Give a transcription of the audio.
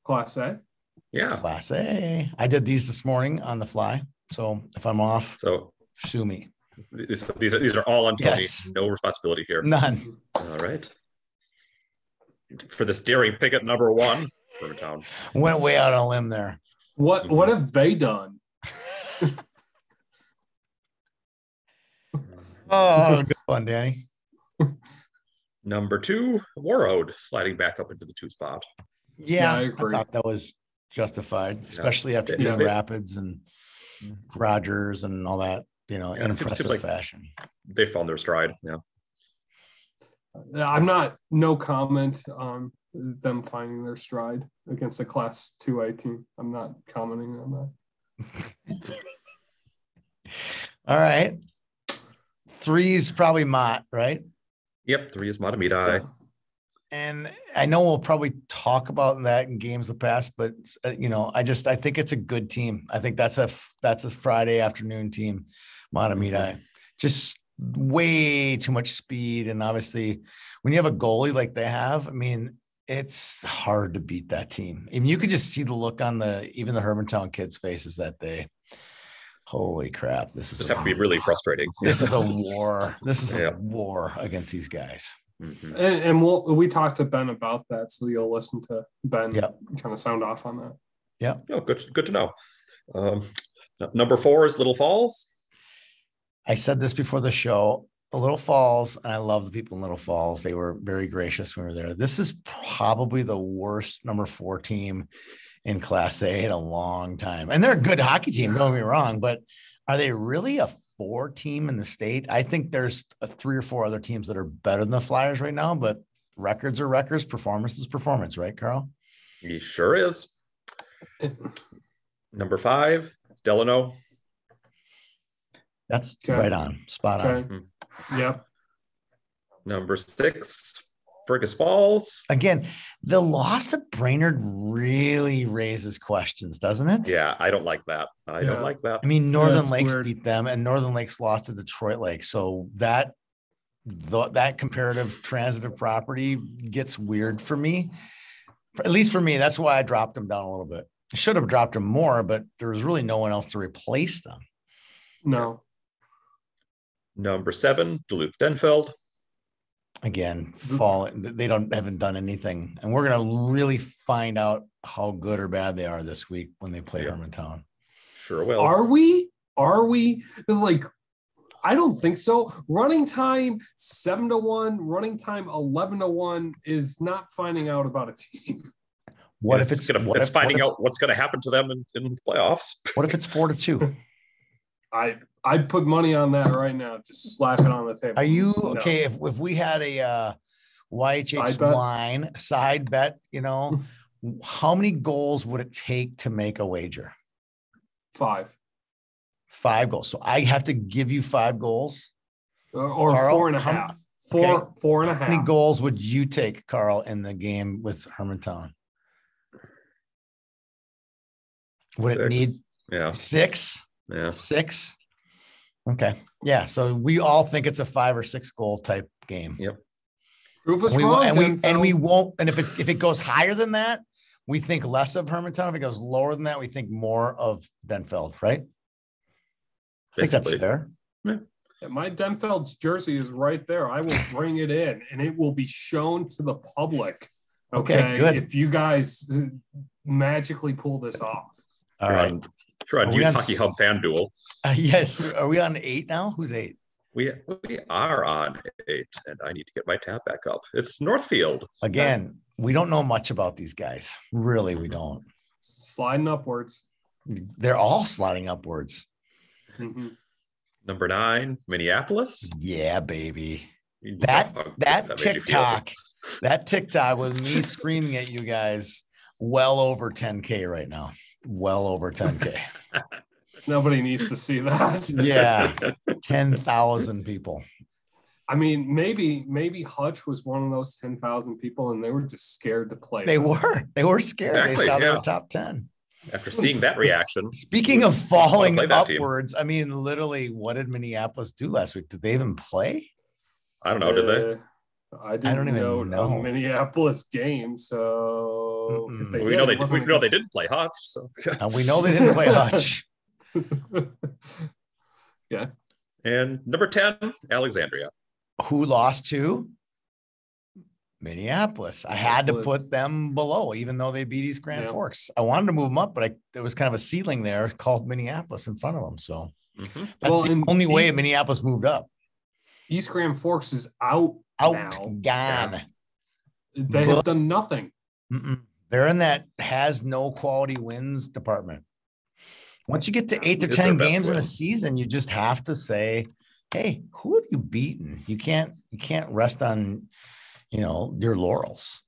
Class A. Yeah. Class A. I did these this morning on the fly. So if I'm off, So sue me. These are all on Tony. Yes. No responsibility here. None. All right. For this daring pick at number 1, Hermantown. Went way out on a limb there. What have they done? Oh, good one, Danny. Number 2, Warroad, sliding back up into the 2 spot. Yeah, I I agree. thought that was justified, especially after Yeah. being Rapids and Rogers and all that, in impressive like fashion. They found their stride. Yeah. No comment on them finding their stride against a Class 2A team. I'm not commenting on that. All right. 3 is probably Mott, right? Yep. 3 is Matamidi. And I know we'll probably talk about that in games of the past, but I think it's a good team. I think that's a Friday afternoon team, Matamidi. Just way too much speed, and obviously, when you have a goalie like they have, I mean, it's hard to beat that team. I mean, you could just see the look on even the Hermantown kids' faces that day. Holy crap! This have to be really frustrating. This is a war. This is a war against these guys. Mm-hmm. And we talked to Ben about that, so you'll listen to Ben kind of sound off on that. Yeah. Oh, good to know. Number 4 is Little Falls. I said this before the show. Little Falls, and I love the people in Little Falls. They were very gracious when we were there. This is probably the worst number 4 team in Class A in a long time. And they're a good hockey team, don't get me wrong, but are they really a 4 team in the state? I think there's 3 or 4 other teams that are better than the Flyers right now, but records are records, performance is performance, right, Carl? He sure is. Number 5, it's Delano. That's right on, spot on. Mm-hmm. Yep. Number 6, Fergus Falls. Again, the loss to Brainerd really raises questions, doesn't it? Yeah, I don't like that. I don't like that. I mean, Northern Lakes weird. beat them, and Northern Lakes lost to Detroit Lakes. So that comparative transitive property gets weird for me. At least for me, that's why I dropped them down a little bit. I should have dropped them more, but there was really no one else to replace them. No. Number 7, Duluth Denfeld. Again, they haven't done anything, and we're gonna really find out how good or bad they are this week when they play Hermantown. Sure will. Are we like? I don't think so. Running time 7-1, running time 11-1 is not finding out about a team. What if it's finding out what's going to happen to them in the playoffs? What if it's 4-2? I'd put money on that right now. Just slap it on the table. Are you okay? If we had a YHH side bet, how many goals would it take to make a wager? 5. 5 goals. So I have to give you 5 goals, or Carl, 4.5. 4.5. How many goals would you take, Carl, in the game with Hermantown? Would 6. it need 6? Yeah. 6. Okay. Yeah. So we all think it's a 5 or 6 goal type game. Yep. Prove us wrong. And we won't. And if it goes higher than that, we think less of Hermantown. If it goes lower than that, we think more of Denfeld, right? I think that's fair. Yeah, my Denfeld's jersey is right there. I will bring it in, and it will be shown to the public. Okay, good. If you guys magically pull this off. All right. Sure, on Hockey Hub Fan Duel. Yes. Are we on 8 now? Who's 8? We are on 8, and I need to get my tab back up. It's Northfield. Again, we don't know much about these guys. Really, we don't. Sliding upwards. They're all sliding upwards. Mm-hmm. Number 9, Minneapolis. Yeah, baby. That TikTok with me screaming at you guys, well over 10K right now. Well over 10K. Nobody needs to see that. Yeah. 10,000 people. I mean, maybe Hutch was one of those 10,000 people, and they were just scared to play. They were scared. Exactly, they saw they were top 10. After seeing that reaction. Speaking of falling upwards, I mean, literally, what did Minneapolis do last week? Did they even play? I don't know. Did they? I don't even know a Minneapolis game. So So if they we did, know it they wasn't they against- didn't play Hutch. So And we know they didn't play Hutch. Yeah. and number 10, Alexandria. Who lost to Minneapolis. I had to Minneapolis. put them below, even though they beat East Grand Yeah. Forks. I wanted to move them up, but there was kind of a ceiling there called Minneapolis in front of them. So Mhm. that's Well, the and only way Minneapolis moved up. East Grand Forks is out Out, now. gone. Yeah. They have done nothing. Mm-mm. They're in that has no quality wins department. Once you get to 8 to Is 10 their best games in a win. season, you just have to say, hey, who have you beaten? You can't rest on, your laurels.